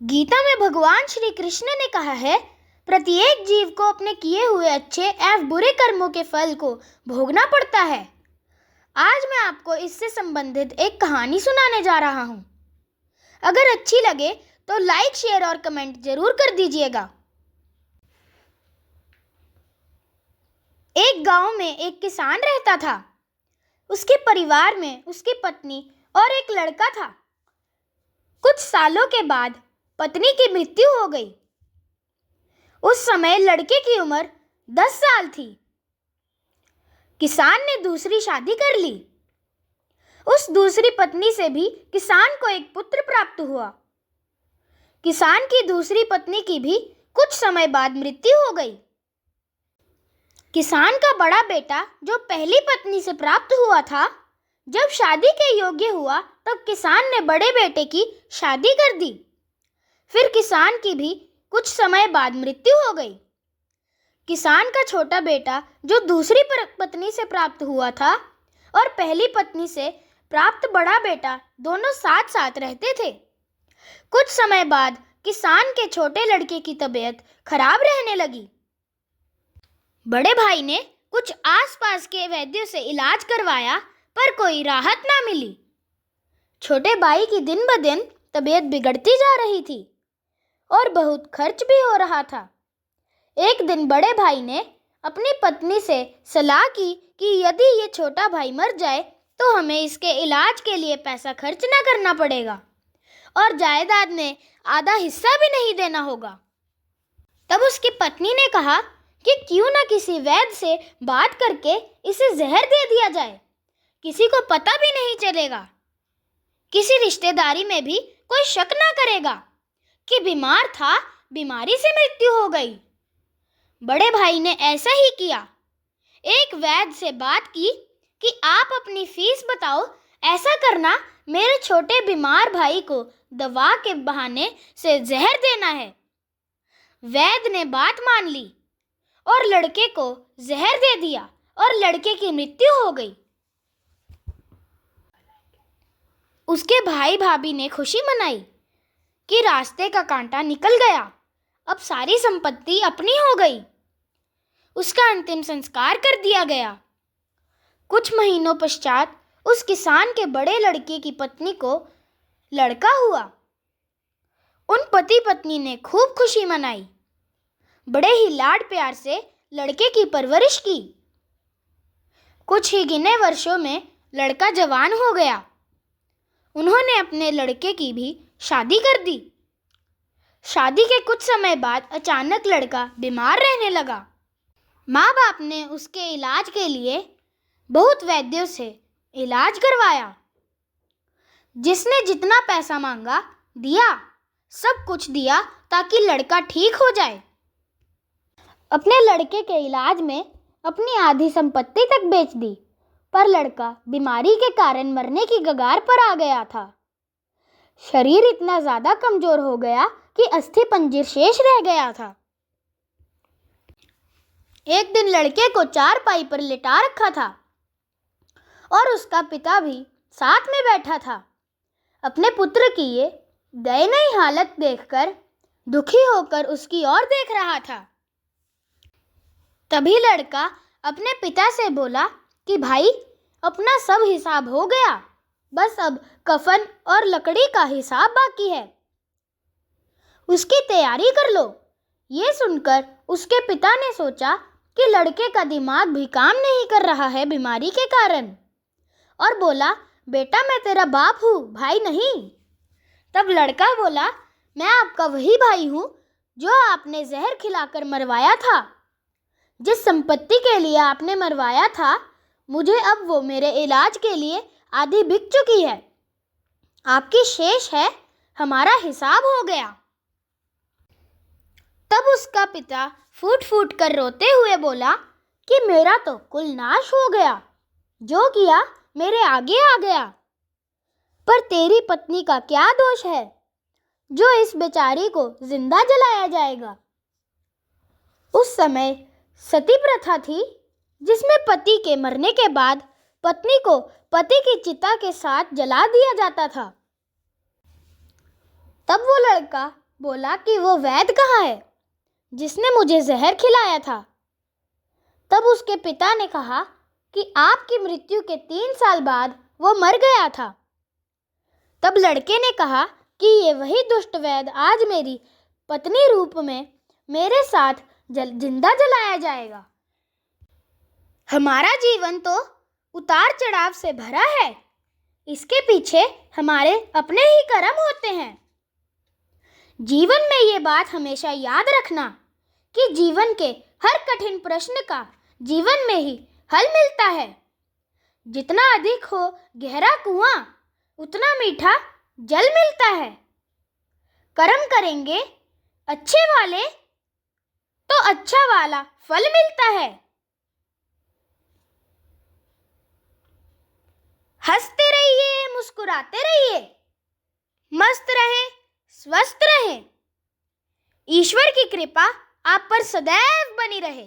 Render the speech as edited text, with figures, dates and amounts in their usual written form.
गीता में भगवान श्री कृष्ण ने कहा है, प्रत्येक जीव को अपने किए हुए अच्छे एवं बुरे कर्मों के फल को भोगना पड़ता है। आज मैं आपको इससे संबंधित एक कहानी सुनाने जा रहा हूँ। अगर अच्छी लगे तो लाइक, शेयर और कमेंट जरूर कर दीजिएगा। एक गांव में एक किसान रहता था। उसके परिवार में उसकी पत्नी और एक लड़का था। कुछ सालों के बाद पत्नी की मृत्यु हो गई। उस समय लड़के की उम्र 10 साल थी। किसान ने दूसरी शादी कर ली। उस दूसरी पत्नी से भी किसान को एक पुत्र प्राप्त हुआ। किसान की दूसरी पत्नी की भी कुछ समय बाद मृत्यु हो गई। किसान का बड़ा बेटा जो पहली पत्नी से प्राप्त हुआ था, जब शादी के योग्य हुआ तब किसान ने बड़े बेटे की शादी कर दी। फिर किसान की भी कुछ समय बाद मृत्यु हो गई। किसान का छोटा बेटा जो दूसरी पत्नी से प्राप्त हुआ था और पहली पत्नी से प्राप्त बड़ा बेटा दोनों साथ साथ रहते थे। कुछ समय बाद किसान के छोटे लड़के की तबीयत खराब रहने लगी। बड़े भाई ने कुछ आसपास के वैद्यों से इलाज करवाया, पर कोई राहत ना मिली। छोटे भाई की दिन ब दिन तबीयत बिगड़ती जा रही थी और बहुत खर्च भी हो रहा था। एक दिन बड़े भाई ने अपनी पत्नी से सलाह की कि यदि ये छोटा भाई मर जाए तो हमें इसके इलाज के लिए पैसा खर्च ना करना पड़ेगा और जायदाद में आधा हिस्सा भी नहीं देना होगा। तब उसकी पत्नी ने कहा कि क्यों ना किसी वैद्य से बात करके इसे जहर दे दिया जाए, किसी को पता भी नहीं चलेगा, किसी रिश्तेदारी में भी कोई शक ना करेगा कि बीमार था, बीमारी से मृत्यु हो गई। बड़े भाई ने ऐसा ही किया। एक वैद्य से बात की कि आप अपनी फीस बताओ, ऐसा करना मेरे छोटे बीमार भाई को दवा के बहाने से जहर देना है। वैद्य ने बात मान ली और लड़के को जहर दे दिया और लड़के की मृत्यु हो गई। उसके भाई भाभी ने खुशी मनाई कि रास्ते का कांटा निकल गया, अब सारी संपत्ति अपनी हो गई। उसका अंतिम संस्कार कर दिया गया। कुछ महीनों पश्चात उस किसान के बड़े लड़के की पत्नी को लड़का हुआ। उन पति पत्नी ने खूब खुशी मनाई, बड़े ही लाड प्यार से लड़के की परवरिश की। कुछ ही गिने वर्षों में लड़का जवान हो गया। उन्होंने अपने लड़के की भी शादी कर दी। शादी के कुछ समय बाद अचानक लड़का बीमार रहने लगा। माँ बाप ने उसके इलाज के लिए बहुत वैद्यों से इलाज करवाया। जिसने जितना पैसा मांगा दिया, सब कुछ दिया ताकि लड़का ठीक हो जाए। अपने लड़के के इलाज में अपनी आधी संपत्ति तक बेच दी, पर लड़का बीमारी के कारण मरने की कगार पर आ गया था। शरीर इतना ज़्यादा कमज़ोर हो गया कि अस्थि पंजर शेष रह गया था। एक दिन लड़के को चारपाई पर लिटा रखा था और उसका पिता भी साथ में बैठा था। अपने पुत्र की ये दयनीय हालत देखकर दुखी होकर उसकी ओर देख रहा था। तभी लड़का अपने पिता से बोला कि भाई, अपना सब हिसाब हो गया, बस अब कफन और लकड़ी का हिसाब बाकी है, उसकी तैयारी कर लो। ये सुनकर उसके पिता ने सोचा कि लड़के का दिमाग भी काम नहीं कर रहा है बीमारी के कारण, और बोला, बेटा मैं तेरा बाप हूँ, भाई नहीं। तब लड़का बोला, मैं आपका वही भाई हूँ जो आपने जहर खिलाकर मरवाया था। जिस संपत्ति के लिए आपने मरवाया था, मुझे अब वो मेरे इलाज के लिए आधी बिक चुकी है। आपकी शेष है, हमारा हिसाब हो गया। तब उसका पिता फूट फूट कर रोते हुए बोला कि मेरा तो कुल नाश हो गया, जो किया मेरे आगे आ गया। पर तेरी पत्नी का क्या दोष है जो इस बेचारी को जिंदा जलाया जाएगा। उस समय सती प्रथा थी, जिसमें पति के मरने के बाद पत्नी को पति की चिता के साथ जला दिया जाता था। तब वो लड़का बोला कि वो वैद्य कहाँ है जिसने मुझे जहर खिलाया था। तब उसके पिता ने कहा कि आपकी मृत्यु के 3 साल बाद वो मर गया था। तब लड़के ने कहा कि ये वही दुष्ट वैद्य आज मेरी पत्नी रूप में मेरे साथ जिंदा जलाया जाएगा। हमारा जीवन तो उतार चढ़ाव से भरा है, इसके पीछे हमारे अपने ही कर्म होते हैं। जीवन में ये बात हमेशा याद रखना कि जीवन के हर कठिन प्रश्न का जीवन में ही हल मिलता है। जितना अधिक हो गहरा कुआं, उतना मीठा जल मिलता है। कर्म करेंगे अच्छे वाले तो अच्छा वाला फल मिलता है। हंसते रहिए, मुस्कुराते रहिए, मस्त रहे, स्वस्थ रहे। ईश्वर की कृपा आप पर सदैव बनी रहे।